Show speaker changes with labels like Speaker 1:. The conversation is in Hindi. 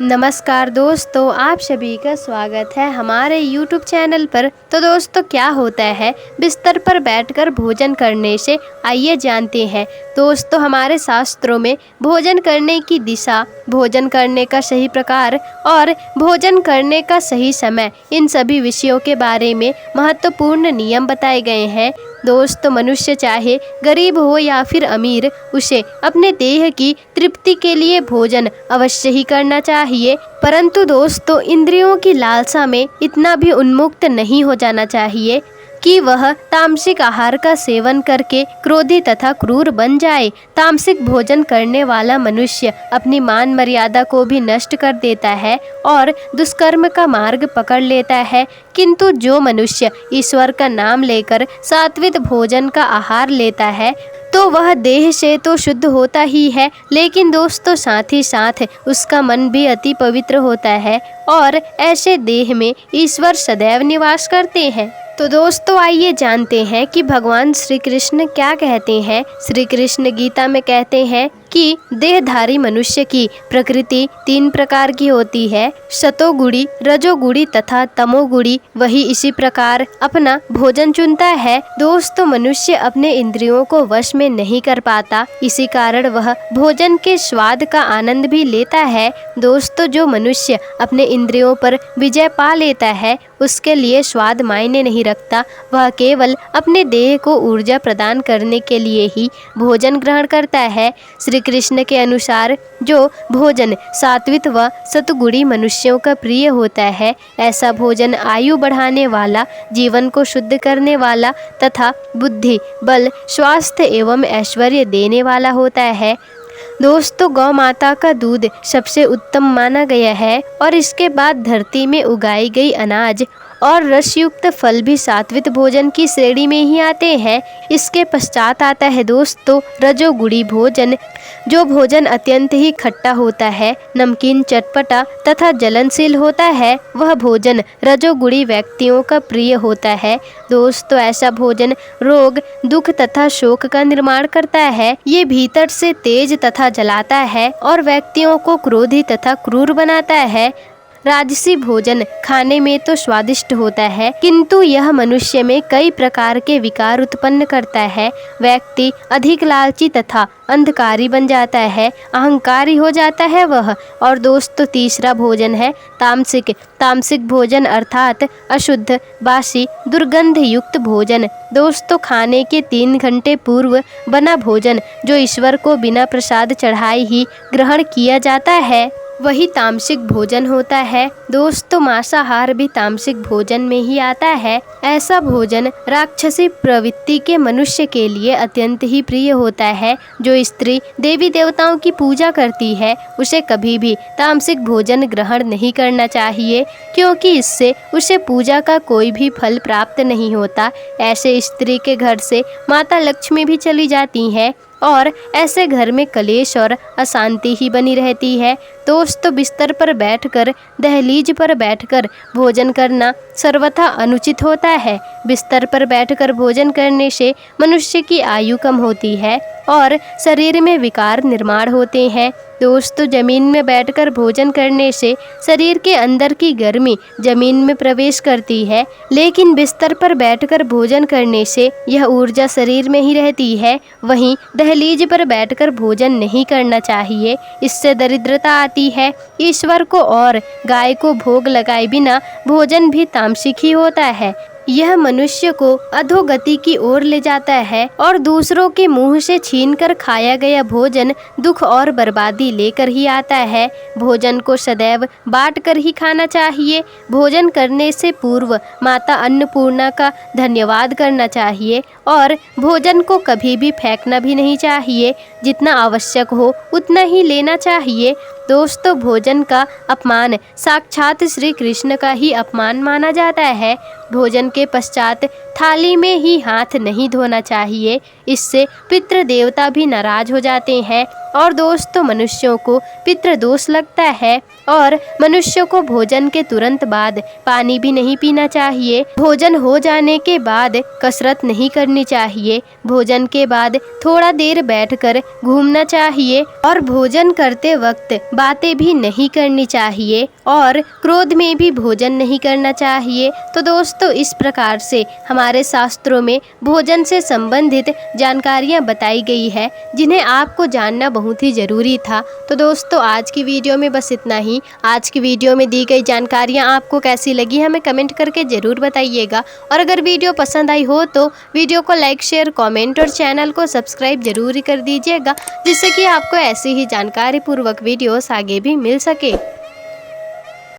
Speaker 1: नमस्कार दोस्तों, आप सभी का स्वागत है हमारे YouTube चैनल पर। तो दोस्तों, क्या होता है बिस्तर पर बैठकर भोजन करने से, आइए जानते हैं। दोस्तों, हमारे शास्त्रों में भोजन करने की दिशा, भोजन करने का सही प्रकार और भोजन करने का सही समय, इन सभी विषयों के बारे में महत्वपूर्ण नियम बताए गए हैं। दोस्तों, मनुष्य चाहे गरीब हो या फिर अमीर, उसे अपने देह की तृप्ति के लिए भोजन अवश्य ही करना चाहिए। परंतु दोस्तों, इंद्रियों की लालसा में इतना भी उन्मुक्त नहीं हो जाना चाहिए कि वह तामसिक आहार का सेवन करके क्रोधी तथा क्रूर बन जाए। तामसिक भोजन करने वाला मनुष्य अपनी मान मर्यादा को भी नष्ट कर देता है और दुष्कर्म का मार्ग पकड़ लेता है। किंतु जो मनुष्य ईश्वर का नाम लेकर सात्विक भोजन का आहार लेता है, तो वह देह से तो शुद्ध होता ही है, लेकिन दोस्तों साथ ही साथ उसका मन भी अति पवित्र होता है और ऐसे देह में ईश्वर सदैव निवास करते हैं। तो दोस्तों, आइए जानते हैं कि भगवान श्री कृष्ण क्या कहते हैं। श्री कृष्ण गीता में कहते हैं कि देहधारी मनुष्य की प्रकृति 3 प्रकार की होती है, सतोगुणी, रजोगुणी तथा तमोगुणी। वही इसी प्रकार अपना भोजन चुनता है। दोस्तों, मनुष्य अपने इंद्रियों को वश में नहीं कर पाता, इसी कारण वह भोजन के स्वाद का आनंद भी लेता है। दोस्तों, जो मनुष्य अपने इंद्रियों पर विजय पा लेता है, उसके लिए स्वाद मायने नहीं रखता। वह केवल अपने देह को ऊर्जा प्रदान करने के लिए ही भोजन ग्रहण करता है। श्री कृष्ण के अनुसार जो भोजन सात्विक व सतगुणी मनुष्यों का प्रिय होता है, ऐसा भोजन आयु बढ़ाने वाला, जीवन को शुद्ध करने वाला तथा बुद्धि, बल, स्वास्थ्य एवं ऐश्वर्य देने वाला होता है। दोस्तों, गौ माता का दूध सबसे उत्तम माना गया है और इसके बाद धरती में उगाई गई अनाज और रसयुक्त फल भी सात्विक भोजन की श्रेणी में ही आते हैं। इसके पश्चात आता है दोस्तों रजोगुणी भोजन। जो भोजन अत्यंत ही खट्टा होता है, नमकीन, चटपटा तथा जलनशील होता है, वह भोजन रजोगुणी व्यक्तियों का प्रिय होता है। दोस्तों, ऐसा भोजन रोग, दुख तथा शोक का निर्माण करता है। ये भीतर से तेज तथा जलाता है और व्यक्तियों को क्रोधी तथा क्रूर बनाता है। राजसी भोजन खाने में तो स्वादिष्ट होता है, किंतु यह मनुष्य में कई प्रकार के विकार उत्पन्न करता है। व्यक्ति अधिक लालची तथा अंधकारी बन जाता है, अहंकारी हो जाता है वह। और दोस्तों, तीसरा भोजन है तामसिक। तामसिक भोजन अर्थात अशुद्ध, बासी, दुर्गंध युक्त भोजन। दोस्तों, खाने के 3 घंटे पूर्व बना भोजन जो ईश्वर को बिना प्रसाद चढ़ाए ही ग्रहण किया जाता है, वही तामसिक भोजन होता है। दोस्तों, मांसाहार भी तामसिक भोजन में ही आता है। ऐसा भोजन राक्षसी प्रवृत्ति के मनुष्य के लिए अत्यंत ही प्रिय होता है। जो स्त्री देवी देवताओं की पूजा करती है, उसे कभी भी तामसिक भोजन ग्रहण नहीं करना चाहिए, क्योंकि इससे उसे पूजा का कोई भी फल प्राप्त नहीं होता। ऐसे स्त्री के घर से माता लक्ष्मी भी चली जाती है और ऐसे घर में कलेश और अशांति ही बनी रहती है। दोस्तों, बिस्तर पर बैठकर, दहलीज पर बैठकर भोजन करना सर्वथा अनुचित होता है। बिस्तर पर बैठकर भोजन करने से मनुष्य की आयु कम होती है और शरीर में विकार निर्माण होते हैं। दोस्तों, जमीन में बैठकर भोजन करने से शरीर के अंदर की गर्मी जमीन में प्रवेश करती है, लेकिन बिस्तर पर बैठकर भोजन करने से यह ऊर्जा शरीर में ही रहती है। वहीं दहलीज पर बैठकर भोजन नहीं करना चाहिए, इससे दरिद्रता आती है। ईश्वर को और गाय को भोग लगाए बिना भोजन भी तामसिक ही होता है। यह मनुष्य को अधोगति की ओर ले जाता है और दूसरों के मुंह से छीनकर खाया गया भोजन दुख और बर्बादी लेकर ही आता है। भोजन को सदैव बांट कर ही खाना चाहिए। भोजन करने से पूर्व माता अन्नपूर्णा का धन्यवाद करना चाहिए और भोजन को कभी भी फेंकना भी नहीं चाहिए। जितना आवश्यक हो उतना ही लेना चाहिए। दोस्तों, भोजन का अपमान साक्षात श्री कृष्ण का ही अपमान माना जाता है। भोजन के पश्चात थाली में ही हाथ नहीं धोना चाहिए, इससे पितृ देवता भी नाराज हो जाते हैं। और दोस्तों मनुष्यों को पितृदोष लगता है और मनुष्यों को भोजन के तुरंत बाद पानी भी नहीं पीना चाहिए। भोजन हो जाने के बाद कसरत नहीं करनी चाहिए। भोजन के बाद थोड़ा देर बैठकर घूमना चाहिए और भोजन करते वक्त बातें भी नहीं करनी चाहिए और क्रोध में भी भोजन नहीं करना चाहिए। तो दोस्तों इस प्रकार से हमारे शास्त्रों में भोजन से संबंधित जानकारियाँ बताई गई है जिन्हें आपको जानना बहुत ही ज़रूरी था। तो दोस्तों आज की वीडियो में बस इतना ही। आज की वीडियो में दी गई जानकारियाँ आपको कैसी लगी हमें कमेंट करके ज़रूर बताइएगा और अगर वीडियो पसंद आई हो तो वीडियो को लाइक शेयर कमेंट और चैनल को सब्सक्राइब जरूर कर दीजिएगा जिससे कि आपको ऐसी ही जानकारी पूर्वक वीडियोस आगे भी मिल सके।